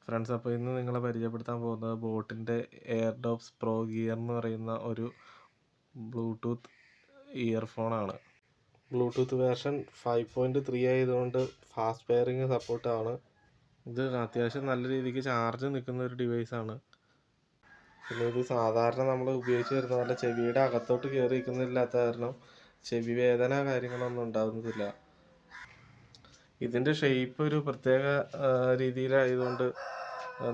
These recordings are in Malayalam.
ഫ്രണ്ട്സ്, അപ്പോൾ ഇന്ന് നിങ്ങളെ പരിചയപ്പെടുത്താൻ പോകുന്നത് ബോട്ടിൻ്റെ എയർഡോപ്സ് പ്രോ ഗിയർ എന്ന് പറയുന്ന ഒരു ബ്ലൂടൂത്ത് ഇയർഫോണാണ്. ബ്ലൂടൂത്ത് വേർഷൻ 5.3 ആയതുകൊണ്ട് ഫാസ്റ്റ് പെയറിങ് സപ്പോർട്ടാണ്. ഇത് അത്യാവശ്യം നല്ല രീതിക്ക് ചാർജ് നിൽക്കുന്ന ഒരു ഡിവൈസാണ്. പിന്നെ ഇത് സാധാരണ നമ്മൾ ഉപയോഗിച്ച് വരുന്ന പോലെ ചെവിയുടെ അകത്തോട്ട് കയറി നിൽക്കുന്നില്ലാത്ത കാരണം ചെവി വേദന കാര്യങ്ങളൊന്നും ഉണ്ടാകുന്നില്ല. ഇതിൻ്റെ ഷേപ്പ് ഒരു പ്രത്യേക രീതിയിലായതുകൊണ്ട്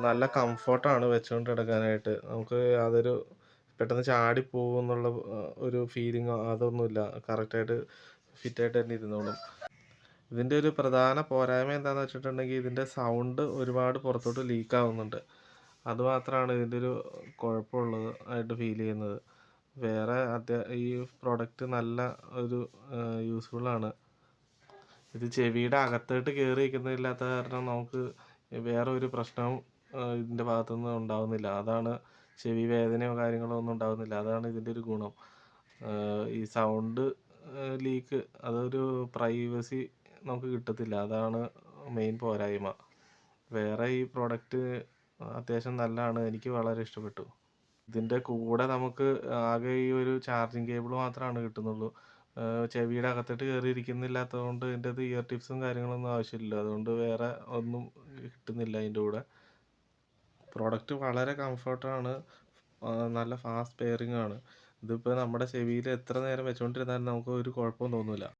നല്ല കംഫർട്ടാണ് വെച്ചുകൊണ്ട് എടുക്കാനായിട്ട്. നമുക്ക് അതൊരു പെട്ടെന്ന് ചാടിപ്പോകും എന്നുള്ള ഒരു ഫീലിംഗ് അതൊന്നുമില്ല. കറക്റ്റായിട്ട് ഫിറ്റായിട്ട് തന്നെ ഇരുന്നോളും. ഇതിൻ്റെ ഒരു പ്രധാന പോരായ്മ എന്താണെന്ന് വെച്ചിട്ടുണ്ടെങ്കിൽ ഇതിൻ്റെ സൗണ്ട് ഒരുപാട് പുറത്തോട്ട് ലീക്കാവുന്നുണ്ട്. അതുമാത്രമാണ് ഇതിൻ്റെ ഒരു കുഴപ്പമുള്ളത് ആയിട്ട് ഫീൽ ചെയ്യുന്നത്. വേറെ ഈ പ്രോഡക്റ്റ് നല്ല ഒരു യൂസ്ഫുള്ളാണ്. ഇത് ചെവിയുടെ അകത്തോട്ട് കയറി നിൽക്കുന്നില്ലാത്ത കാരണം നമുക്ക് വേറെ ഒരു പ്രശ്നവും ഇതിൻ്റെ ഭാഗത്തുനിന്ന് ഉണ്ടാകുന്നില്ല. അതാണ് ചെവി വേദനയോ കാര്യങ്ങളോ ഒന്നും ഉണ്ടാകുന്നില്ല. അതാണ് ഇതിൻ്റെ ഒരു ഗുണം. ഈ സൗണ്ട് ലീക്ക് അതൊരു പ്രൈവസി നമുക്ക് കിട്ടത്തില്ല. അതാണ് മെയിൻ പോരായ്മ. വേറെ ഈ പ്രോഡക്റ്റ് അത്യാവശ്യം നല്ലതാണ്. എനിക്ക് വളരെ ഇഷ്ടപ്പെട്ടു. ഇതിൻ്റെ കൂടെ നമുക്ക് ആകെ ഈ ഒരു ചാർജിങ് കേബിൾ മാത്രമാണ് കിട്ടുന്നുള്ളൂ. ചെവിയുടെ അകത്തോട്ട് കയറിയിരിക്കുന്നില്ലാത്തത് കൊണ്ട് ഇതിൻ്റെ അത് ഇയർ ടിപ്സും കാര്യങ്ങളൊന്നും ആവശ്യമില്ല. അതുകൊണ്ട് വേറെ ഒന്നും കിട്ടുന്നില്ല അതിൻ്റെ കൂടെ. പ്രോഡക്റ്റ് വളരെ കംഫർട്ടാണ്. നല്ല ഫാസ്റ്റ് പെയറിംഗ് ആണ്. ഇതിപ്പോൾ നമ്മുടെ ചെവിയിൽ എത്ര നേരം വെച്ചുകൊണ്ടിരുന്നാലും നമുക്ക് ഒരു കുഴപ്പവും തോന്നില്ല.